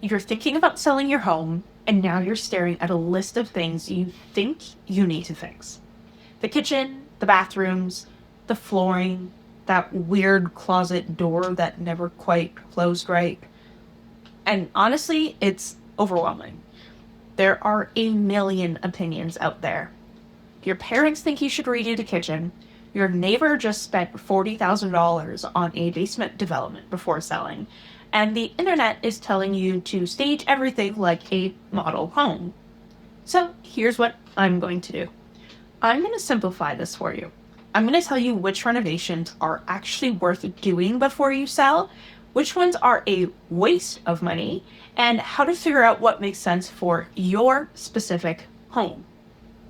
You're thinking about selling your home, and now you're staring at a list of things you think you need to fix. The kitchen, the bathrooms, the flooring, that weird closet door that never quite closed right. And honestly, it's overwhelming. There are a million opinions out there. Your parents think you should redo the kitchen. Your neighbor just spent $40,000 on a basement development before selling. And the internet is telling you to stage everything like a model home. So here's what I'm going to do. I'm going to simplify this for you. I'm going to tell you which renovations are actually worth doing before you sell, which ones are a waste of money, and how to figure out what makes sense for your specific home.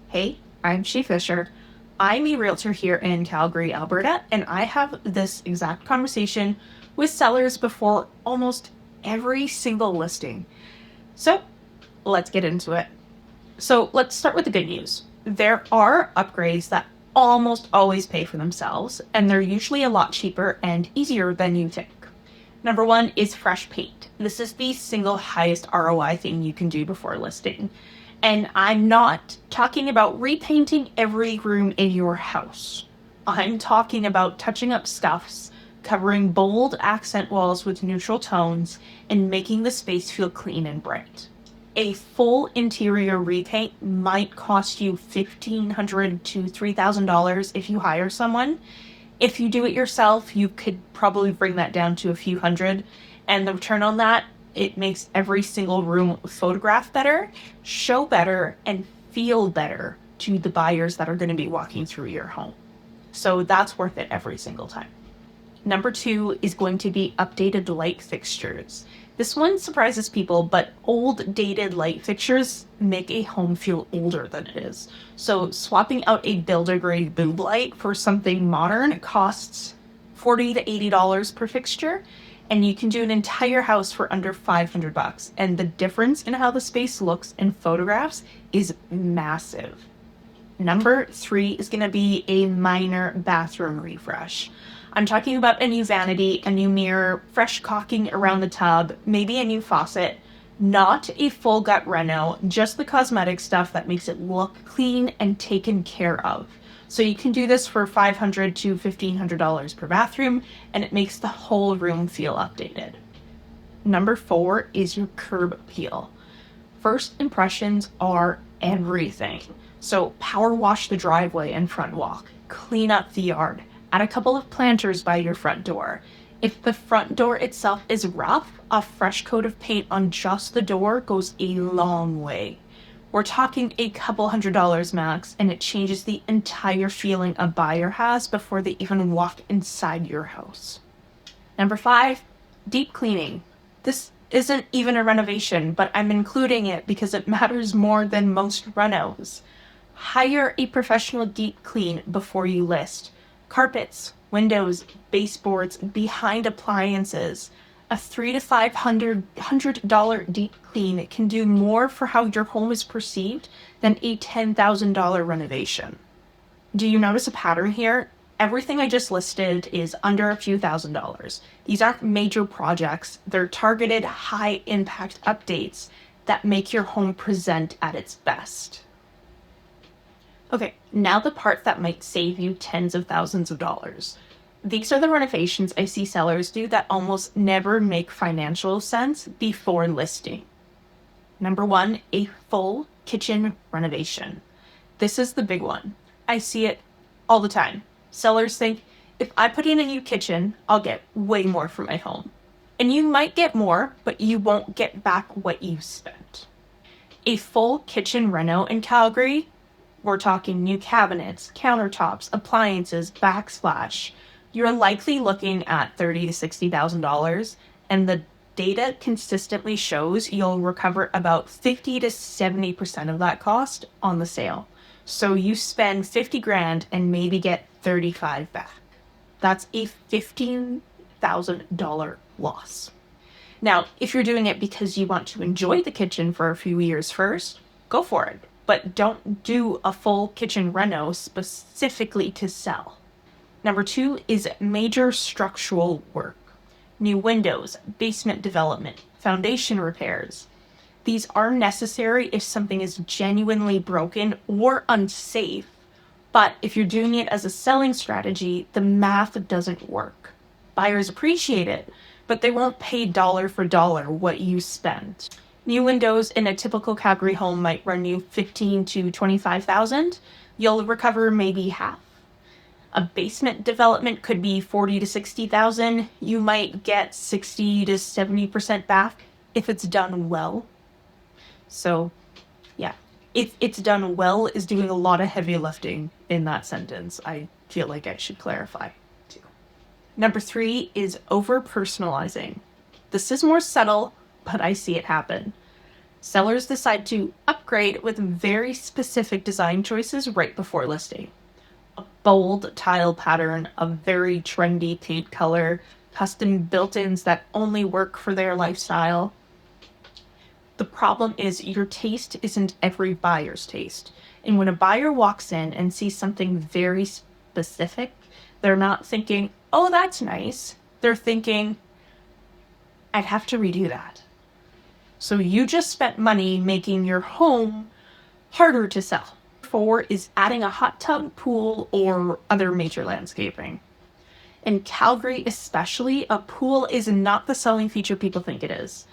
Hey, I'm Shay Fischer. I'm a realtor here in Calgary, Alberta, and I have this exact conversation with sellers before almost every single listing. So let's get into it. So let's start with the good news. There are upgrades that almost always pay for themselves, and they're usually a lot cheaper and easier than you think. Number one is fresh paint. This is the single highest ROI thing you can do before listing. And I'm not talking about repainting every room in your house. I'm talking about touching up stuffs, covering bold accent walls with neutral tones, and making the space feel clean and bright. A full interior repaint might cost you $1,500 to $3,000 if you hire someone. If you do it yourself, you could probably bring that down to a few hundred. And the return on that, it makes every single room photograph better, show better, and feel better to the buyers that are going to be walking through your home. So that's worth it every single time. Number two is going to be updated light fixtures. This one surprises people, but old dated light fixtures make a home feel older than it is. So swapping out a builder grade boob light for something modern costs $40 to $80 per fixture, and you can do an entire house for under $500. And the difference in how the space looks in photographs is massive. Number three is going to be a minor bathroom refresh. I'm talking about a new vanity, a new mirror, fresh caulking around the tub, maybe a new faucet, not a full gut reno, just the cosmetic stuff that makes it look clean and taken care of. So you can do this for $500 to $1,500 per bathroom, and it makes the whole room feel updated. Number four is your curb appeal. First impressions are everything. So power wash the driveway and front walk, clean up the yard, add a couple of planters by your front door. If the front door itself is rough, a fresh coat of paint on just the door goes a long way. We're talking a couple $100 max, and it changes the entire feeling a buyer has before they even walk inside your house. Number five, deep cleaning. This isn't even a renovation, but I'm including it because it matters more than most renos. Hire a professional deep clean before you list. Carpets, windows, baseboards, behind appliances. A $300 to $500 deep clean can do more for how your home is perceived than a $10,000 renovation. Do you notice a pattern here? Everything I just listed is under a few $1,000s. These aren't major projects. They're targeted high impact updates that make your home present at its best. Okay, now the part that might save you tens of thousands of dollars. These are the renovations I see sellers do that almost never make financial sense before listing. Number one, a full kitchen renovation. This is the big one. I see it all the time. Sellers think, if I put in a new kitchen, I'll get way more for my home. And you might get more, but you won't get back what you spent. A full kitchen reno in Calgary, we're talking new cabinets, countertops, appliances, backsplash. You're likely looking at $30,000 to $60,000, and the data consistently shows you'll recover about 50 to 70% of that cost on the sale. So you spend 50 grand and maybe get 35 back. That's a $15,000 loss. Now, if you're doing it because you want to enjoy the kitchen for a few years first, go for it. But don't do a full kitchen reno specifically to sell. Number two is major structural work. new windows, basement development, foundation repairs. These are necessary if something is genuinely broken or unsafe, but if you're doing it as a selling strategy, the math doesn't work. Buyers appreciate it, but they won't pay dollar for dollar what you spent. New windows in a typical Calgary home might run you $15,000 to $25,000. You'll recover maybe half. A basement development could be $40,000 to $60,000. You might get 60 to 70% back if it's done well. So, yeah, if it's done well is doing a lot of heavy lifting in that sentence. I feel like I should clarify too. Number 3 is over-personalizing. This is more subtle, but I see it happen. Sellers decide to upgrade with very specific design choices right before listing. A bold tile pattern, a very trendy paint color, custom built-ins that only work for their lifestyle. The problem is your taste isn't every buyer's taste. And when a buyer walks in and sees something very specific, they're not thinking, oh, that's nice. They're thinking, I'd have to redo that. So you just spent money making your home harder to sell. 4 is adding a hot tub, pool, or other major landscaping. In Calgary especially, a pool is not the selling feature people think it is.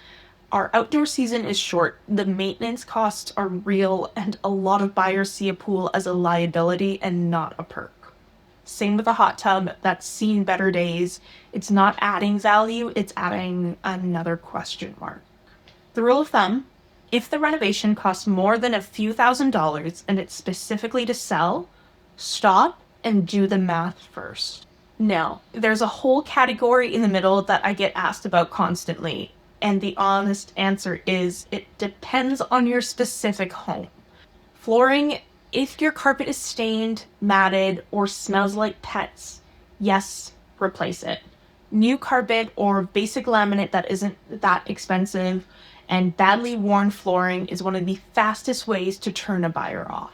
Our outdoor season is short, the maintenance costs are real, and a lot of buyers see a pool as a liability and not a perk. Same with a hot tub, that's seen better days. It's not adding value, it's adding another question mark. The rule of thumb, if the renovation costs more than a few $1,000s and it's specifically to sell, stop and do the math first. Now, there's a whole category in the middle that I get asked about constantly, and the honest answer is it depends on your specific home. Flooring, if your carpet is stained, matted, or smells like pets, yes, replace it. New carpet or basic laminate that isn't that expensive and badly worn flooring is one of the fastest ways to turn a buyer off.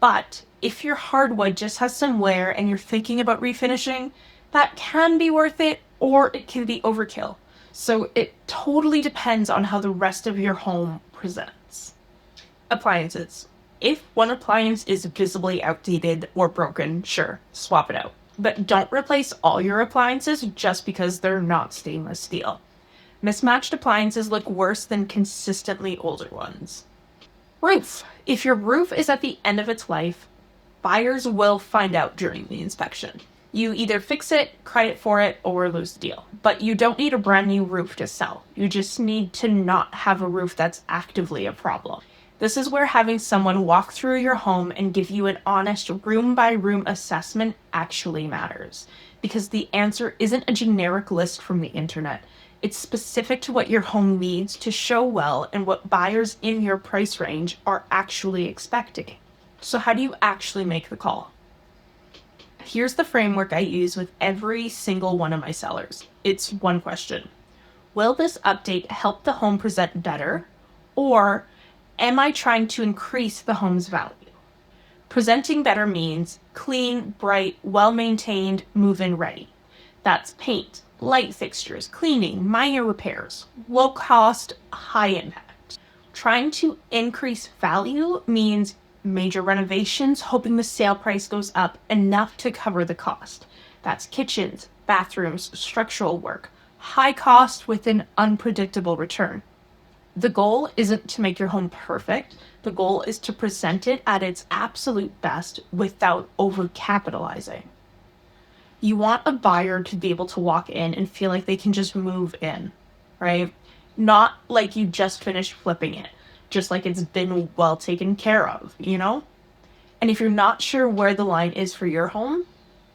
But if your hardwood just has some wear and you're thinking about refinishing, that can be worth it or it can be overkill. So it totally depends on how the rest of your home presents. Appliances. If one appliance is visibly outdated or broken, sure, swap it out. But don't replace all your appliances just because they're not stainless steel. Mismatched appliances look worse than consistently older ones. Roof. If your roof is at the end of its life, buyers will find out during the inspection. You either fix it, credit for it, or lose the deal. But you don't need a brand new roof to sell. You just need to not have a roof that's actively a problem. This is where having someone walk through your home and give you an honest room-by-room assessment actually matters. Because the answer isn't a generic list from the internet. It's specific to what your home needs to show well and what buyers in your price range are actually expecting. So how do you actually make the call? Here's the framework I use with every single one of my sellers. It's one question. Will this update help the home present better? Or am I trying to increase the home's value? Presenting better means clean, bright, well-maintained, move-in ready. That's paint, light fixtures, cleaning, minor repairs, low cost, high impact. Trying to increase value means major renovations, hoping the sale price goes up enough to cover the cost. That's kitchens, bathrooms, structural work, high cost with an unpredictable return. The goal isn't to make your home perfect. The goal is to present it at its absolute best without overcapitalizing. You want a buyer to be able to walk in and feel like they can just move in, right? Not like you just finished flipping it, just like it's been well taken care of, you know? And if you're not sure where the line is for your home,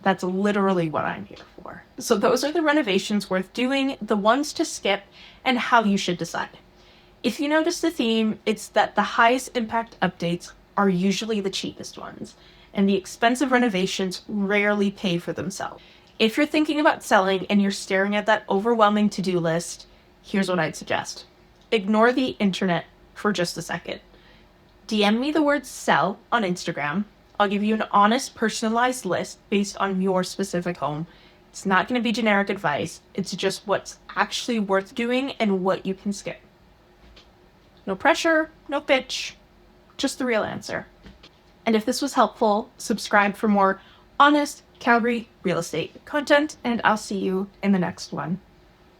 that's literally what I'm here for. So those are the renovations worth doing, the ones to skip, and how you should decide. If you notice the theme, it's that the highest impact updates are usually the cheapest ones, and the expensive renovations rarely pay for themselves. If you're thinking about selling and you're staring at that overwhelming to-do list, here's what I'd suggest. Ignore the internet for just a second. DM me the word sell on Instagram. I'll give you an honest, personalized list based on your specific home. It's not going to be generic advice. It's just what's actually worth doing and what you can skip. No pressure, no pitch, just the real answer. And if this was helpful, subscribe for more honest Calgary real estate content, and I'll see you in the next one.